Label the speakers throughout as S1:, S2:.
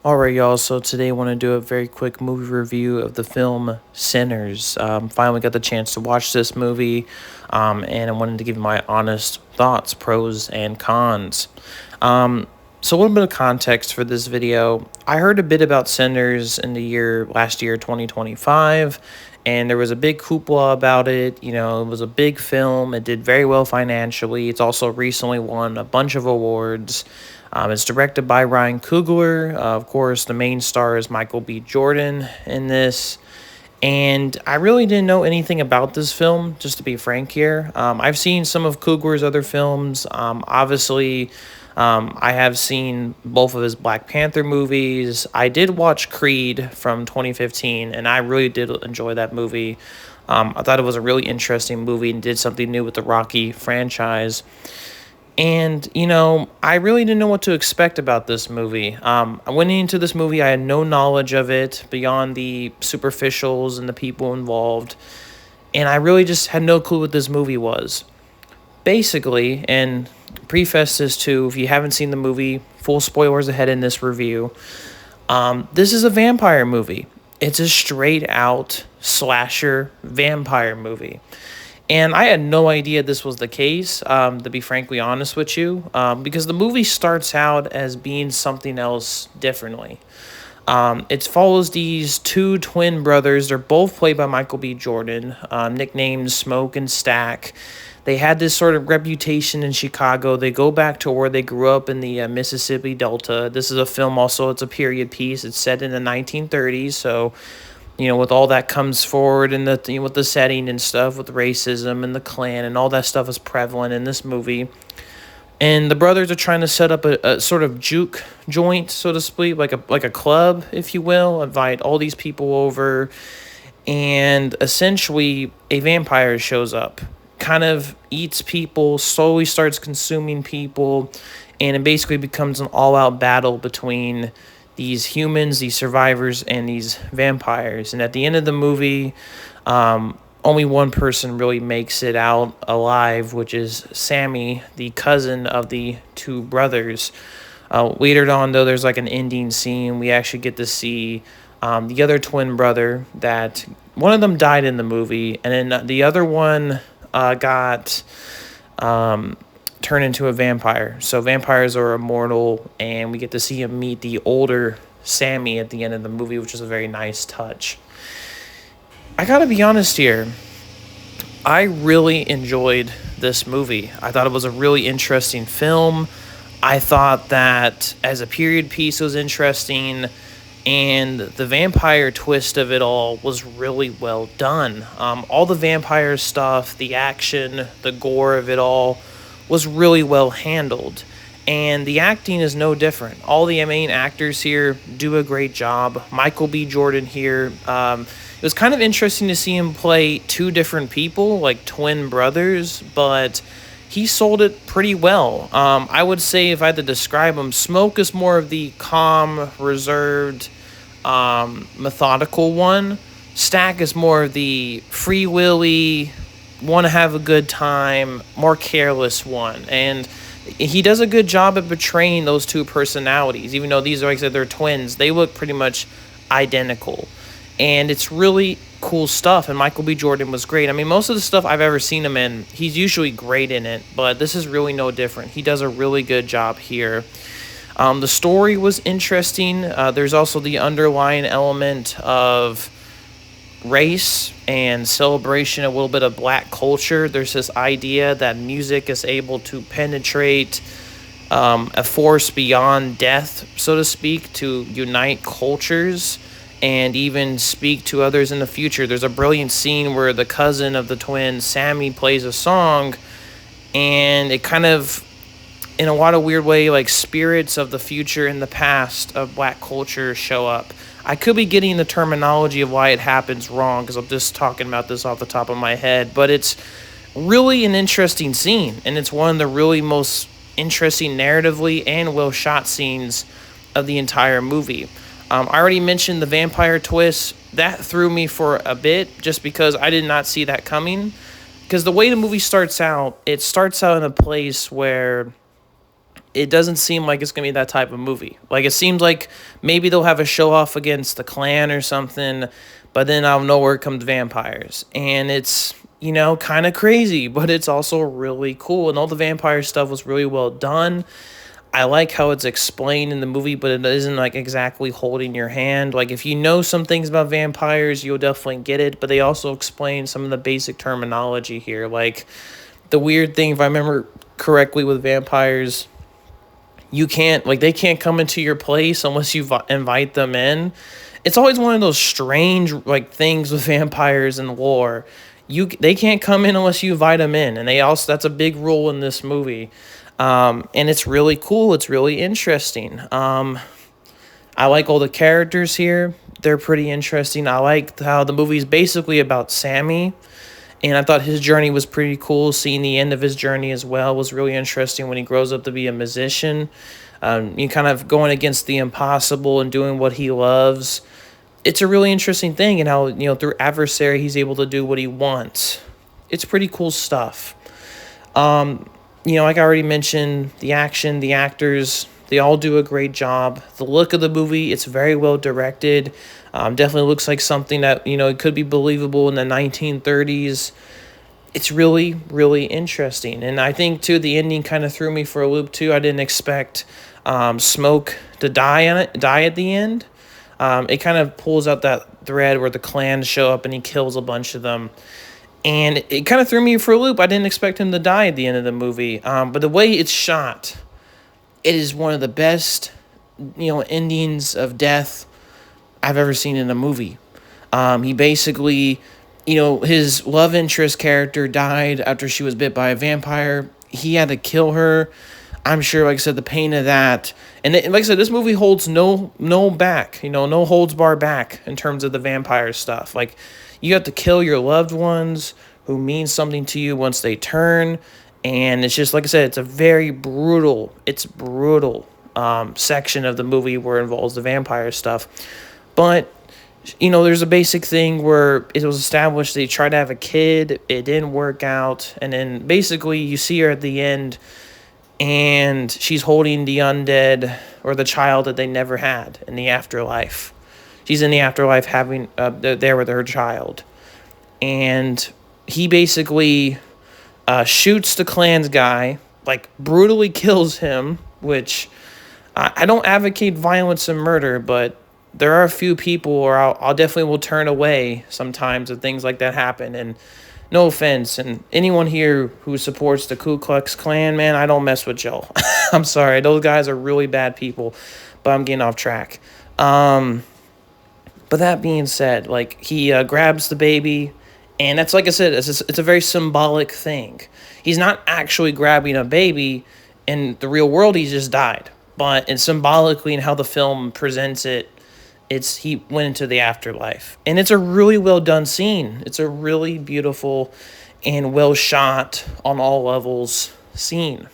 S1: Alright, y'all. So today I want to do a very quick movie review of the film Sinners. Finally got the chance to watch this movie, and I wanted to give my honest thoughts, pros and cons. So a little bit of context for this video. I heard a bit about Sinners in the last year, 2025, and there was a big hoopla about it. You know, it was a big film. It did very well financially. It's also recently won a bunch of awards. It's directed by Ryan Coogler. Of course, the main star is Michael B. Jordan in this. And I really didn't know anything about this film, just to be frank here. I've seen some of Coogler's other films. I have seen both of his Black Panther movies. I did watch Creed from 2015, and I really did enjoy that movie. I thought it was a really interesting movie and did something new with the Rocky franchise. And, I really didn't know what to expect about this movie. I went into this movie, I had no knowledge of it beyond the superficials and the people involved. And I really just had no clue what this movie was. Basically, and preface this too, if you haven't seen the movie, full spoilers ahead in this review. This is a vampire movie. It's a straight out slasher vampire movie. And I had no idea this was the case, to be frankly honest with you, because the movie starts out as being something else differently. It follows these two twin brothers. They're both played by Michael B. Jordan, nicknamed Smoke and Stack. They had this sort of reputation in Chicago. They go back to where they grew up in the Mississippi Delta. This is a film also, it's a period piece. It's set in the 1930s, so with all that comes forward and with the setting and stuff, with racism and the Klan and all that stuff is prevalent in this movie. And the brothers are trying to set up a sort of juke joint, so to speak, like a club, if you will, invite all these people over, and essentially a vampire shows up, kind of eats people, slowly starts consuming people, and it basically becomes an all-out battle between these humans, these survivors, and these vampires. And at the end of the movie, only one person really makes it out alive, which is Sammy, the cousin of the two brothers. Later on, though, there's like an ending scene. We actually get to see the other twin brother, that one of them died in the movie, and then the other one got turn into a vampire. So vampires are immortal, and we get to see him meet the older Sammy at the end of the movie, which is a very nice touch. I gotta be honest here, I really enjoyed this movie. I thought it was a really interesting film. I thought that as a period piece it was interesting, and the vampire twist of it all was really well done. All the vampire stuff, the action, the gore of it all was really well handled. And the acting is no different. All the main actors here do a great job. Michael B. Jordan here, it was kind of interesting to see him play two different people, like twin brothers, but he sold it pretty well. I would say if I had to describe him, Smoke is more of the calm, reserved, methodical one. Stack is more of the free willy, want to have a good time, more careless one. And he does a good job at portraying those two personalities. Even though these are, like I said, they're twins, they look pretty much identical. And it's really cool stuff, and Michael B. Jordan was great. I mean, most of the stuff I've ever seen him in, he's usually great in it, but this is really no different. He does a really good job here. The story was interesting. There's also the underlying element of race and celebration, a little bit of black culture. There's this idea that music is able to penetrate a force beyond death, so to speak, to unite cultures and even speak to others in the future. There's a brilliant scene where the cousin of the twins, Sammy, plays a song, and it kind of, in a lot of weird way, like spirits of the future and the past of black culture show up. I could be getting the terminology of why it happens wrong, because I'm just talking about this off the top of my head, but it's really an interesting scene, and it's one of the really most interesting narratively and well shot scenes of the entire movie. I already mentioned the vampire twist. That threw me for a bit, just because I did not see that coming. Because the way the movie starts out, it starts out in a place where it doesn't seem like it's gonna be that type of movie. Like it seems like maybe they'll have a show off against the Klan or something, but then out of nowhere comes vampires, and it's kind of crazy, but it's also really cool, and all the vampire stuff was really well done. I like how it's explained in the movie, but it isn't like exactly holding your hand. Like if you know some things about vampires, you'll definitely get it. But they also explain some of the basic terminology here. Like the weird thing, if I remember correctly, with vampires, you can't like they can't come into your place unless you invite them in. It's always one of those strange like things with vampires and lore. They can't come in unless you invite them in, and they also that's a big rule in this movie. And it's really cool. It's really interesting. I like all the characters here. They're pretty interesting. I like how the movie's basically about Sammy, and I thought his journey was pretty cool. Seeing the end of his journey as well was really interesting when he grows up to be a musician. You kind of going against the impossible and doing what he loves. It's a really interesting thing, and how through adversary he's able to do what he wants. It's pretty cool stuff. Like I already mentioned, the action, the actors, they all do a great job. The look of the movie, it's very well directed. Definitely looks like something that, it could be believable in the 1930s. It's really, really interesting. And I think, too, the ending kind of threw me for a loop, too. I didn't expect Smoke to die at the end. It kind of pulls out that thread where the clans show up and he kills a bunch of them. And it kind of threw me for a loop. I didn't expect him to die at the end of the movie. But the way it's shot, it is one of the best, endings of death I've ever seen in a movie. He basically, his love interest character died after she was bit by a vampire. He had to kill her. I'm sure, like I said, the pain of that. And like I said, this movie holds no back, no holds bar back in terms of the vampire stuff. Like, you have to kill your loved ones who mean something to you once they turn. And it's just, like I said, it's a very brutal section of the movie where it involves the vampire stuff. But, there's a basic thing where it was established they tried to have a kid. It didn't work out. And then basically you see her at the end, and she's holding the undead or the child that they never had in the afterlife. She's in the afterlife having there with her child. And he basically shoots the Klan's guy, like brutally kills him, which I don't advocate violence and murder, but there are a few people where I'll definitely will turn away sometimes if things like that happen. And no offense, and anyone here who supports the Ku Klux Klan, man, I don't mess with y'all. I'm sorry, those guys are really bad people, but I'm getting off track. But that being said, like, he grabs the baby, and that's, like I said, it's a very symbolic thing. He's not actually grabbing a baby. In the real world, he's just died. But and symbolically in how the film presents it, he went into the afterlife. And it's a really well done scene. It's a really beautiful and well shot on all levels scene.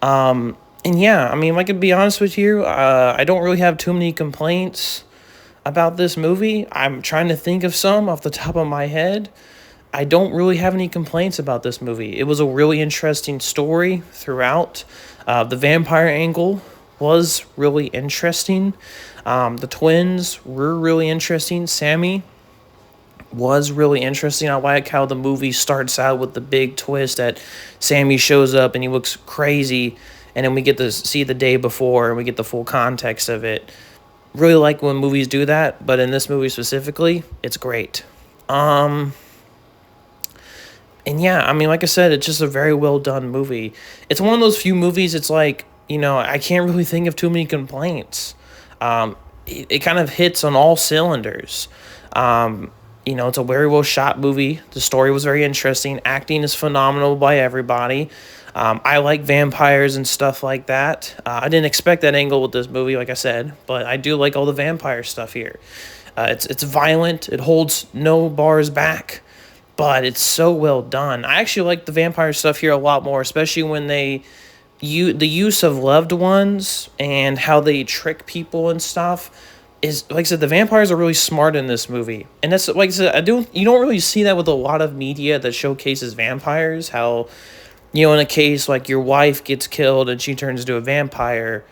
S1: And yeah, I mean, like, to be honest with you, I don't really have too many complaints about this movie. I'm trying to think of some off the top of my head. I don't really have any complaints about this movie. It was a really interesting story throughout. The vampire angle was really interesting. The twins were really interesting. Sammy was really interesting. I like how the movie starts out with the big twist that Sammy shows up and he looks crazy, and then we get to see the day before and we get the full context of it. Really like when movies do that, but in this movie specifically, it's great. And yeah, I mean, like I said, it's just a very well done movie. It's one of those few movies, it's like, I can't really think of too many complaints. It kind of hits on all cylinders. It's a very well shot movie. The story was very interesting. Acting is phenomenal by everybody. I like vampires and stuff like that. I didn't expect that angle with this movie, like I said, but I do like all the vampire stuff here. It's violent. It holds no bars back, but it's so well done. I actually like the vampire stuff here a lot more, especially when the use of loved ones and how they trick people and stuff. Is, like I said, the vampires are really smart in this movie. And that's, like I said, you don't really see that with a lot of media that showcases vampires, how In a case like your wife gets killed and she turns into a vampire,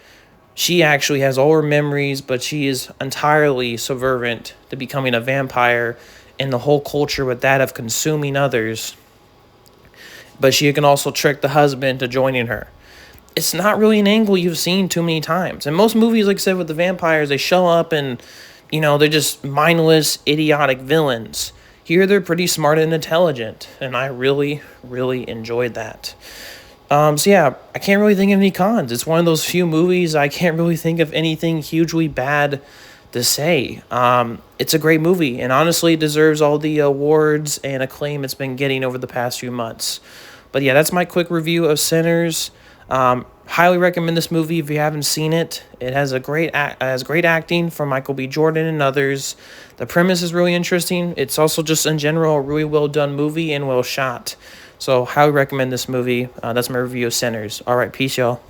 S1: she actually has all her memories, but she is entirely subservient to becoming a vampire and the whole culture with that of consuming others. But she can also trick the husband to joining her. It's not really an angle you've seen too many times. And most movies, like I said, with the vampires, they show up and, they're just mindless, idiotic villains. Here, they're pretty smart and intelligent, and I really, really enjoyed that. So yeah, I can't really think of any cons. It's one of those few movies I can't really think of anything hugely bad to say. It's a great movie, and honestly, it deserves all the awards and acclaim it's been getting over the past few months. But yeah, that's my quick review of Sinners. Highly recommend this movie if you haven't seen it. It has has great acting from Michael B. Jordan and others. The premise is really interesting. It's also just in general a really well done movie and well shot. So highly recommend this movie. That's my review of Sinners. All right, peace, y'all.